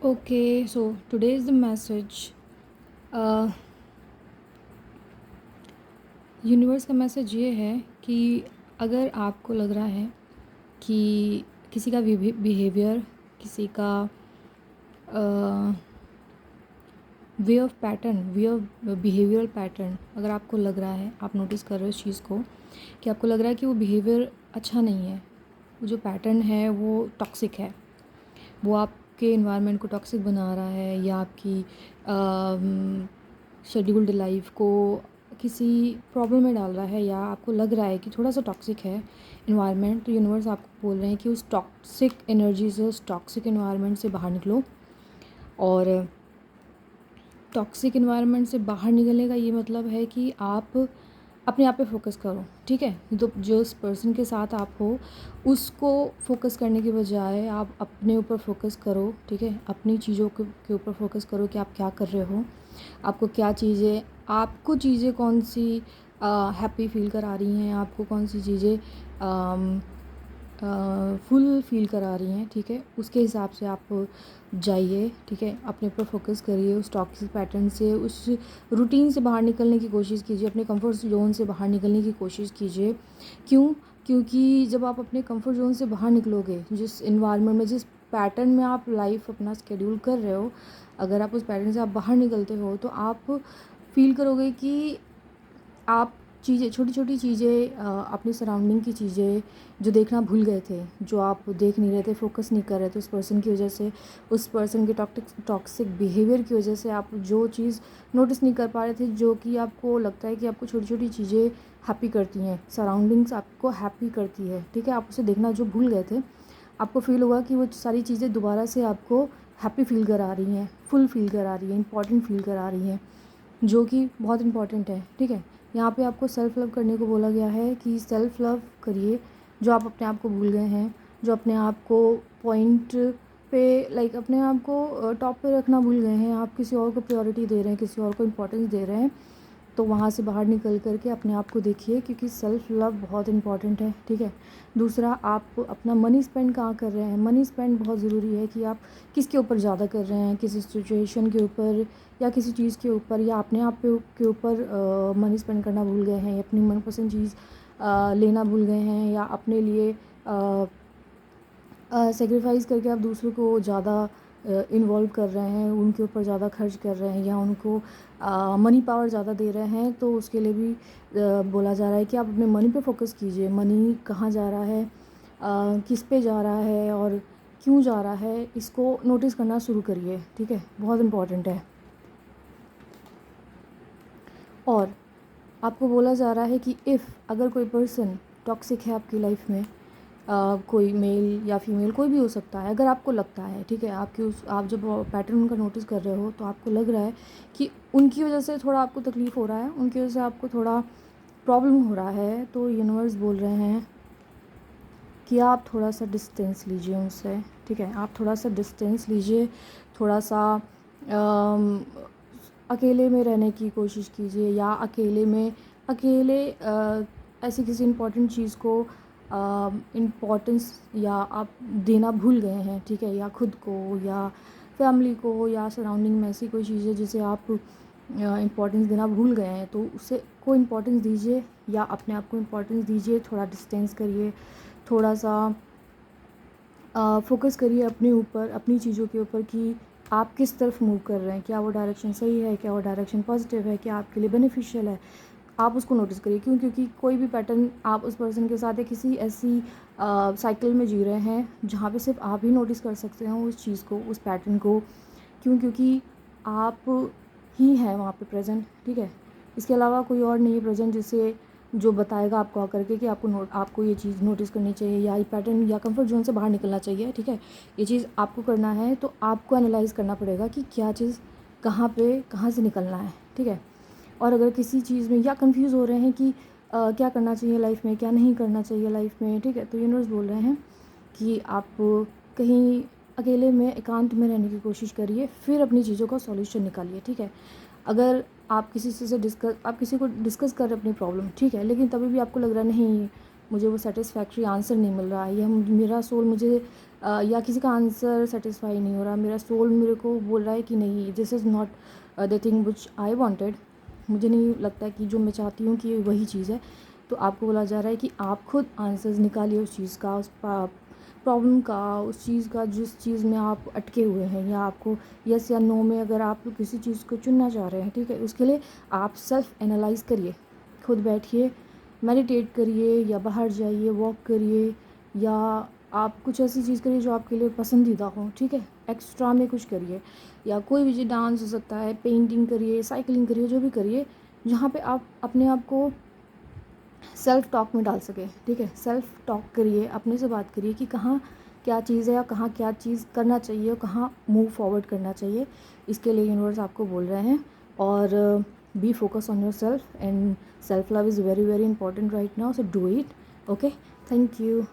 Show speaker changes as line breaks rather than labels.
Okay, so today's the message. Universe का message ये है कि अगर आपको लग रहा है कि किसी का बिहेवियर, किसी का वे ऑफ बिहेवियरल पैटर्न, अगर आपको लग रहा है, आप नोटिस कर रहे हो इस चीज़ को कि आपको लग रहा है कि वो बिहेवियर अच्छा नहीं है, वो जो पैटर्न है वो टॉक्सिक है, वो आपके इन्वायरमेंट को टॉक्सिक बना रहा है या आपकी शेड्यूल्ड लाइफ को किसी प्रॉब्लम में डाल रहा है, या आपको लग रहा है कि थोड़ा सा टॉक्सिक है इन्वायरमेंट, तो यूनिवर्स आपको बोल रहे हैं कि उस टॉक्सिक एनर्जी से, उस टॉक्सिक इन्वायरमेंट से बाहर निकलो। और टॉक्सिक इन्वायरमेंट से बाहर निकलने का ये मतलब है कि आप अपने आप पे फोकस करो, ठीक है। तो जो उस पर्सन के साथ आप हो उसको फोकस करने के बजाय आप अपने ऊपर फोकस करो, ठीक है। अपनी चीज़ों के ऊपर फोकस करो कि आप क्या कर रहे हो, आपको चीज़ें कौन सी हैप्पी फील करा रही हैं, आपको कौन सी चीज़ें फुल फील करा रही हैं, ठीक है। उसके हिसाब से आप जाइए, ठीक है। अपने ऊपर फोकस करिए, उस टॉक्सिक पैटर्न से, उस रूटीन से बाहर निकलने की कोशिश कीजिए, अपने कंफर्ट जोन से बाहर निकलने की कोशिश कीजिए। क्योंकि जब आप अपने कंफर्ट जोन से बाहर निकलोगे, जिस इन्वायरमेंट में, जिस पैटर्न में आप लाइफ अपना शेड्यूल कर रहे हो, अगर आप उस पैटर्न से आप बाहर निकलते हो तो आप फील करोगे कि आप चीज़ें, छोटी छोटी चीज़ें, अपनी सराउंडिंग की चीज़ें जो देखना भूल गए थे, जो आप देख नहीं रहे थे, फोकस नहीं कर रहे थे उस पर्सन की वजह से, उस पर्सन के टॉक्सिक बिहेवियर की वजह से आप जो चीज़ नोटिस नहीं कर पा रहे थे, जो कि आपको लगता है कि आपको छोटी छोटी चीज़ें हैप्पी करती हैं, सराउंडिंग्स आपको हैप्पी करती है, ठीक है। आप उसे देखना जो भूल गए थे, आपको फील होगा कि वो सारी चीज़ें दोबारा से आपको हैप्पी फील करा रही हैं, फुल फील करा रही हैं, इंपॉर्टेंट फील करा रही हैं, जो कि बहुत इंपॉर्टेंट है, ठीक है। यहाँ पे आपको सेल्फ़ लव करने को बोला गया है कि सेल्फ़ लव करिए, जो आप अपने आप को भूल गए हैं, जो अपने आप को पॉइंट पे, लाइक अपने आप को टॉप पे रखना भूल गए हैं, आप किसी और को प्रायोरिटी दे रहे हैं, किसी और को इम्पोर्टेंस दे रहे हैं, तो वहाँ से बाहर निकल कर के अपने आप को देखिए, क्योंकि सेल्फ़ लव बहुत इंपॉर्टेंट है, ठीक है। दूसरा, आप अपना मनी स्पेंड कहाँ कर रहे हैं, मनी स्पेंड बहुत ज़रूरी है कि आप किसके ऊपर ज़्यादा कर रहे हैं, किसी सिचुएशन के ऊपर या किसी चीज़ के ऊपर, या अपने आप के ऊपर मनी स्पेंड करना भूल गए हैं, या अपनी मनपसंद चीज़ लेना भूल गए हैं, या अपने लिए सेक्रीफाइस करके आप दूसरों को ज़्यादा इन्वॉल्व कर रहे हैं, उनके ऊपर ज़्यादा खर्च कर रहे हैं, या उनको मनी पावर ज़्यादा दे रहे हैं, तो उसके लिए भी बोला जा रहा है कि आप अपने मनी पे फोकस कीजिए। मनी कहाँ जा रहा है, किस पे जा रहा है और क्यों जा रहा है, इसको नोटिस करना शुरू करिए, ठीक है। बहुत इम्पॉर्टेंट है। और आपको बोला जा रहा है कि अगर कोई पर्सन टॉक्सिक है आपकी लाइफ में, कोई मेल या फीमेल कोई भी हो सकता है, अगर आपको लगता है, ठीक है, आप जब पैटर्न उनका नोटिस कर रहे हो तो आपको लग रहा है कि उनकी वजह से थोड़ा आपको तकलीफ़ हो रहा है, उनकी वजह से आपको थोड़ा प्रॉब्लम हो रहा है, तो यूनिवर्स बोल रहे हैं कि आप थोड़ा सा डिस्टेंस लीजिए उनसे, ठीक है। आप थोड़ा सा डिस्टेंस लीजिए, थोड़ा सा अकेले में रहने की कोशिश कीजिए, या अकेले ऐसी किसी इम्पोर्टेंट चीज़ को इम्पोर्टेंस या आप देना भूल गए हैं, ठीक है, या खुद को या फैमिली को या सराउंडिंग में ऐसी कोई चीज़ है जिसे आप इम्पोर्टेंस देना भूल गए हैं, तो उसे को इम्पोर्टेंस दीजिए, या अपने आप को इम्पोर्टेंस दीजिए, थोड़ा डिस्टेंस करिए, थोड़ा सा फोकस करिए अपने ऊपर, अपनी चीज़ों के ऊपर कि आप किस तरफ मूव कर रहे हैं, क्या वो डायरेक्शन सही है, क्या वो डायरेक्शन पॉजिटिव है, क्या आपके लिए बेनिफिशियल है, आप उसको नोटिस करिए। क्योंकि कोई भी पैटर्न आप उस पर्सन के साथ या किसी ऐसी साइकिल में जी रहे हैं जहाँ पे सिर्फ आप ही नोटिस कर सकते हो उस चीज़ को, उस पैटर्न को, क्योंकि आप ही हैं वहाँ पे प्रेजेंट, ठीक है। इसके अलावा कोई और नहीं है प्रेजेंट जिसे जो बताएगा आपको आकर के कि आपको ये चीज़ नोटिस करनी चाहिए, या ये पैटर्न या कंफर्ट जोन से बाहर निकलना चाहिए, ठीक है। ये चीज़ आपको करना है, तो आपको एनालाइज़ करना पड़ेगा कि क्या चीज़ कहाँ से निकलना है, ठीक है। और अगर किसी चीज़ में या कंफ्यूज हो रहे हैं कि क्या करना चाहिए लाइफ में, क्या नहीं करना चाहिए लाइफ में, ठीक है, तो यूनिवर्स बोल रहे हैं कि आप कहीं अकेले में, एकांत में रहने की कोशिश करिए, फिर अपनी चीज़ों का सॉल्यूशन निकालिए, ठीक है। अगर आप किसी को डिस्कस कर रहे हैं अपनी प्रॉब्लम, ठीक है, लेकिन तभी भी आपको लग रहा है नहीं, मुझे वो सेटिस्फैक्ट्री आंसर नहीं मिल रहा है, या मेरा सोल मुझे या किसी का आंसर सेटिस्फाई नहीं हो रहा, मेरा सोल मेरे को बोल रहा है कि नहीं, this is not the thing which I wanted, मुझे नहीं लगता कि जो मैं चाहती हूँ कि वही चीज़ है, तो आपको बोला जा रहा है कि आप खुद आंसर्स निकालिए उस चीज़ का, उस प्रॉब्लम का, उस चीज़ का जिस चीज़ में आप अटके हुए हैं, या आपको यस या नो में अगर आप किसी चीज़ को चुनना चाह रहे हैं, ठीक है, उसके लिए आप सेल्फ एनालाइज करिए, खुद बैठिए, मेडिटेट करिए, या बाहर जाइए, वॉक करिए, या आप कुछ ऐसी चीज़ करिए जो आपके लिए पसंदीदा हो, ठीक है, एक्स्ट्रा में कुछ करिए, या कोई भी चीज़, डांस हो सकता है, पेंटिंग करिए, साइकिलिंग करिए, जो भी करिए जहाँ पे आप अपने आप को सेल्फ टॉक में डाल सके, ठीक है, सेल्फ टॉक करिए, अपने से बात करिए कि कहाँ क्या चीज़ है, या कहाँ क्या चीज़ करना चाहिए, और कहाँ मूव फॉरवर्ड करना चाहिए, इसके लिए यूनिवर्स आपको बोल रहे हैं। और B focus on your self, and self love is very very important right now, so do it, okay, thank you.